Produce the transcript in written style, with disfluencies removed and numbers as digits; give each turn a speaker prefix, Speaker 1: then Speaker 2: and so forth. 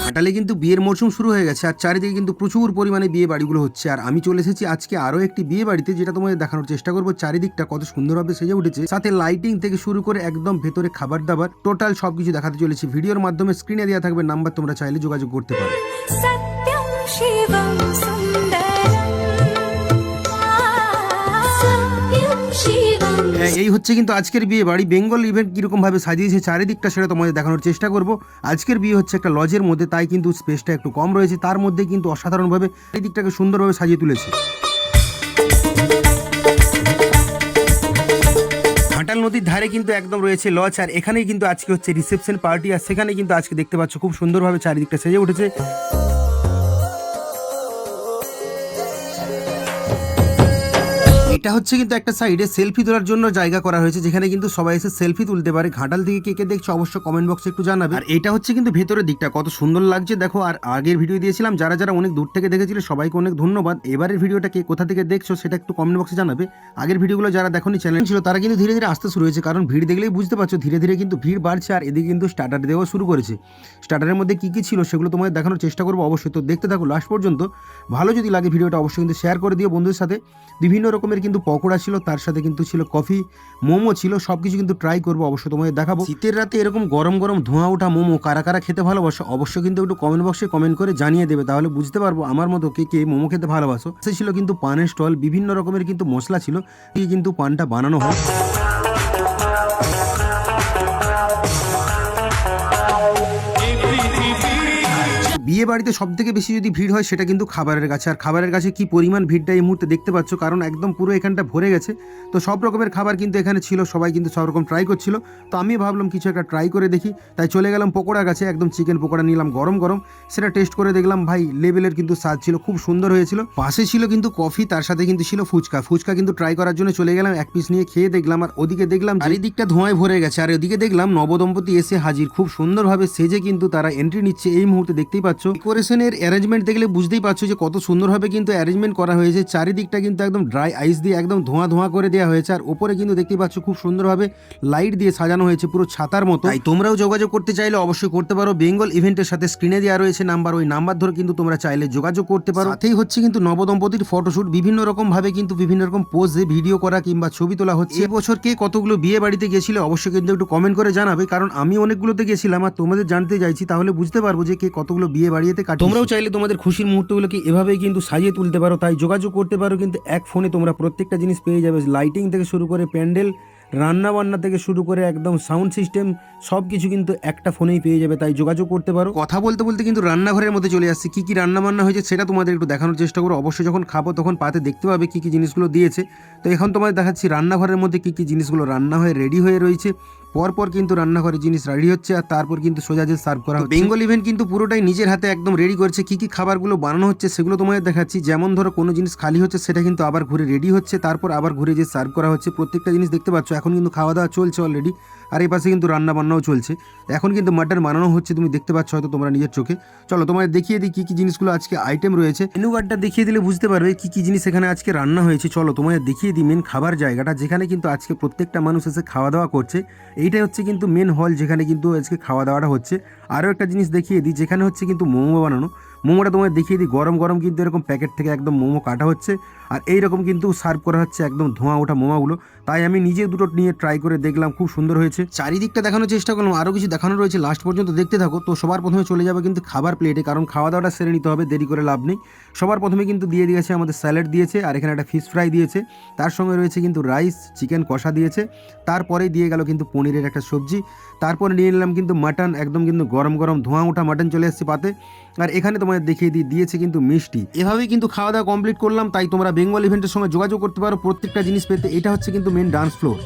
Speaker 1: ঘাটালে কিন্তু বিয়ের মরশুম শুরু হয়ে গেছে আর চারিদিকে কিন্তু প্রচুর পরিমাণে বিয়ে বাড়িগুলো হচ্ছে। আর আমি চলে এসেছি আজকে আরো একটি বিয়ে বাড়িতে, যেটা তোমাদের দেখানোর চেষ্টা করবো চারিদিকটা কত সুন্দরভাবে সেজে উঠেছে, সাথে লাইটিং থেকে শুরু করে একদম ভেতরে খাবার দাবার টোটাল সবকিছু দেখাতে চলেছি ভিডিওর মাধ্যমে। স্ক্রিনে দেওয়া থাকবে নাম্বার, তোমরা চাইলে যোগাযোগ করতে পারো। এই হচ্ছে কিন্তু আজকের বিয়ে বাড়ি। বেঙ্গল ইভেন্ট কিরকম ভাবে সাজিয়েছে চারিদিকটা সেটা তোমাদের দেখানোর চেষ্টা করব। আজকের বিয়ে হচ্ছে একটা লজের মধ্যে, তাই কিন্তু স্পেসটা একটু কম রয়েছে, তার মধ্যে কিন্তু অসাধারণভাবে চারিদিকটাকে সুন্দরভাবে সাজিয়ে তুলেছে। ঘাটাল নদীর ধারে কিন্তু একদম রয়েছে লজ, আর এখানেই কিন্তু আজকে হচ্ছে রিসেপশন পার্টি, আর সেখানে কিন্তু আজকে দেখতে পাচ্ছ খুব সুন্দরভাবে চারিদিকটা সেজে উঠেছে। এটা হচ্ছে কিন্তু একটা সাইডে সেলফি তোলার জন্য জায়গা করা হয়েছে, যেখানে কিন্তু সবাই এসে সেলফি তুলতে পারে। ঘাটাল থেকে কে কে দেখছো অবশ্য কমেন্ট বক্সে একটু জানাবে। আর এটা হচ্ছে কিন্তু ভেতরের দিকটা কত সুন্দর লাগছে দেখো। আর আগের ভিডিও দিয়েছিলাম, যারা যারা অনেক দূর থেকে দেখেছিল সবাইকে অনেক ধন্যবাদ। এবারের ভিডিওটা কে কোথা থেকে দেখছো সেটা একটু কমেন্ট বক্সে জানাবে। আগের ভিডিওগুলো যারা দেখোনি চ্যানেল ছিল তারা কিন্তু ধীরে ধীরে আসতে শুরু হয়েছে, কারণ ভিড় দেখলেই বুঝতে পারছো ধীরে ধীরে কিন্তু ভিড় বাড়ছে। আর এদিকে কিন্তু স্টার্টার দেওয়া শুরু করেছে। স্টার্টারের মধ্যে কি কি ছিল সেগুলো তোমাদের দেখানোর চেষ্টা করবো অবশ্যই, তো দেখতে থাকো লাস্ট পর্যন্ত। ভালো যদি লাগে ভিডিওটা অবশ্যই কিন্তু শেয়ার করে দিও বন্ধুদের সাথে। বিভিন্ন রকমের কিন্তু পকোড়া ছিল, তার সাথে কিন্তু ছিল কফি, মোমো ছিল, সবকিছু কিন্তু ট্রাই করবো অবশ্যই তোমাদের দেখাবো। শীতের রাতে এরকম গরম গরম ধোঁয়া ওঠা মোমো কারা কারা খেতে ভালোবাসো অবশ্যই কিন্তু একটু কমেন্ট বক্সে কমেন্ট করে জানিয়ে দেবে, তাহলে বুঝতে পারবো আমার মতো কে কে মোমো খেতে ভালোবাসো। সে ছিল কিন্তু পানের স্টল, বিভিন্ন রকমের কিন্তু মশলা ছিল, কি কিন্তু পানটা বানানো হয়। বিয়ে বাড়িতে সব থেকে বেশি যদি ভিড় হয় সেটা কিন্তু খাবারের কাছে। আর খাবারের কাছে কি পরিমাণ ভিড়টা এই মুহূর্তে দেখতে পাচ্ছ, কারণ একদম পুরো এখানটা ভরে গেছে। তো সব রকমের খাবার কিন্তু এখানে ছিল, সবাই কিন্তু সব রকম ট্রাই করছিল। তো আমি ভাবলাম কিছু একটা ট্রাই করে দেখি, তাই চলে গেলাম পকোড়ার কাছে। একদম চিকেন পকোড়া নিলাম গরম গরম, সেটা টেস্ট করে দেখলাম ভাই লেভেলের কিন্তু স্বাদ ছিল, খুব সুন্দর হয়েছিল। পাশে ছিল কিন্তু কফি, তার সাথে কিন্তু ছিল ফুচকা। ফুচকা কিন্তু ট্রাই করার জন্য চলে গেলাম, এক পিস নিয়ে খেয়ে দেখলাম। আর ওদিকে দেখলাম চারিদিকটা ধোঁয়ায় ভরে গেছে, আর ওদিকে দেখলাম নবদম্পতি এসে হাজির, খুব সুন্দরভাবে সেজে কিন্তু তারা এন্ট্রি নিচ্ছে এই মুহূর্তে দেখতেই পাচ্ছ। ডেকোরেশনের অ্যারেঞ্জমেন্ট দেখলে বুঝতেই পারছো যে কত সুন্দরভাবে কিন্তু অ্যারেঞ্জমেন্ট করা হয়েছে। চারিদিকটা কিন্তু একদম ড্রাই আইস দিয়ে একদম ধোঁয়া ধোঁয়া করে দেওয়া হয়েছে, আর ওপরে কিন্তু দেখতেই পাচ্ছ খুব সুন্দরভাবে লাইট দিয়ে সাজানো হয়েছে পুরো ছাতার মতো। তাই তোমরাও যোগাযোগ করতে চাইলে অবশ্যই করতে পারো। বেঙ্গল ইভেন্টের সাথে স্ক্রিনে দেওয়া রয়েছে নাম্বার, ওই নাম্বার ধরে কিন্তু তোমরা চাইলে যোগাযোগ করতে পারো। সাথেই হচ্ছে কিন্তু নবদম্পতির ফটোশুট, বিভিন্ন রকম ভাবে কিন্তু বিভিন্ন রকম পোজে ভিডিও করা কিংবা ছবি তোলা হচ্ছে। এবছর কে কতগুলো বিয়ে বাড়িতে গেছিল অবশ্যই কিন্তু একটু কমেন্ট করে জানাবে, কারণ আমি অনেকগুলোতে গেছিলাম আর তোমাদের জানতে চাইছি, তাহলে বুঝতে পারবো যে কে কতগুলো বিয়ে বাড়িতে কাটিয়েছে। তোমরাও চাইলে তোমাদের খুশির মুহূর্তগুলোকে এভাবেই কিন্তু সাজিয়ে তুলতে পারো, তাই যোগাযোগ করতে পারো। কিন্তু এক ফোনে তোমরা প্রত্যেকটা জিনিস পেয়ে যাবে, লাইটিং থেকে শুরু করে প্যান্ডেল, রান্না বান্না থেকে শুরু করে একদম সাউন্ড সিস্টেম সব কিছু কিন্তু একটা ফোনেই পেয়ে যাবে, তাই যোগাযোগ করতে পারো। কথা বলতে বলতে কিন্তু রান্নাঘরের মধ্যে চলে আসছে, কি কি রান্না বান্না হয়েছে সেটা তোমাদের একটু দেখানোর চেষ্টা করো। অবশ্যই যখন খাবো তখন পাতে দেখতে পাবে কি কি জিনিসগুলো দিয়েছে। তো এখন তোমাদের দেখাচ্ছি রান্নাঘরের মধ্যে কি কি জিনিসগুলো রান্না হয়ে রেডি হয়ে রয়েছে। পরপর কিন্তু রান্নাঘরের জিনিস রেডি হচ্ছে, আর তারপর কিন্তু সোজা যে সার্ভ করা হচ্ছে। বেঙ্গল ইভেন্ট কিন্তু পুরোটাই নিজের হাতে একদম রেডি করেছে। কি কি খাবারগুলো বানানো হচ্ছে সেগুলো তোমাদের দেখাচ্ছি। যেমন ধরো কোনো জিনিস খালি হচ্ছে সেটা কিন্তু আবার ঘুরে রেডি হচ্ছে, তারপর আবার ঘুরে যে সার্ভ করা হচ্ছে। প্রত্যেকটা জিনিস দেখতে পাচ্ছ এখন কিন্তু খাওয়া দাওয়া চলছে অলরেডি, আর এই পাশে কিন্তু রান্না বান্নাও চলছে। এখন কিন্তু মাটন বানানো হচ্ছে, তুমি দেখতে পাচ্ছ হয়তো তোমরা নিজের চোখে। চলো তোমাদের দেখিয়ে দিই কি কি জিনিসগুলো আজকে আইটেম রয়েছে। মেনু কার্ডটা দেখিয়ে দিলে বুঝতে পারবে কি কি জিনিস এখানে আজকে রান্না হয়েছে। চলো তোমাদের দেখিয়ে দিই মেন খাবার জায়গাটা, যেখানে কিন্তু আজকে প্রত্যেকটা মানুষ এসে খাওয়া দাওয়া করছে। এইটাই হচ্ছে কিন্তু মেন হল, যেখানে কিন্তু আজকে খাওয়া দাওয়াটা হচ্ছে। আরও একটা জিনিস দেখিয়ে দিই, যেখানে হচ্ছে কিন্তু মোমো বানানো। মোমোটা তোমাদের দেখিয়ে দিই, গরম গরম কিন্তু এরকম প্যাকেট থেকে একদম মোমো কাটা হচ্ছে, আর এইরকম কিন্তু সার্ভ করা হচ্ছে একদম ধোঁয়া ওঠা মোমোগুলো। তাই আমি নিজে দুটো নিয়ে ট্রাই করে দেখলাম, খুব সুন্দর হয়েছে। চারিদিকটা দেখানোর চেষ্টা করলাম, আরও কিছু দেখানো রয়েছে, লাস্ট পর্যন্ত দেখতে থাকো। তো সবার প্রথমে চলে যাবে কিন্তু খাবার প্লেটে, কারণ খাওয়া দাওয়াটা সেরে নিতে হবে, দেরি করে লাভ নেই। সবার প্রথমে কিন্তু দিয়ে দিয়েছে আমাদের স্যালাড দিয়েছে, আর এখানে একটা ফিশ ফ্রাই দিয়েছে, তার সঙ্গে রয়েছে কিন্তু রাইস, চিকেন কষা দিয়েছে। তারপরে দিয়ে গেল কিন্তু পনিরের একটা সবজি, তারপরে নিয়ে নিলাম কিন্তু মাটন, একদম কিন্তু গরম গরম ধোঁয়া ওঠা মাটন চলে এসেছে পাতে। আর এখানে তোমাদের দেখিয়ে দিয়েছে কিন্তু মিষ্টি। এভাবেই কিন্তু খাওয়া দাওয়া কমপ্লিট করলাম। তাই তোমরা বেঙ্গল ইভেন্টের সঙ্গে যোগাযোগ করতে পারো প্রত্যেকটা জিনিস পেতে। এটা হচ্ছে কিন্তু মেন ডান্স ফ্লোর।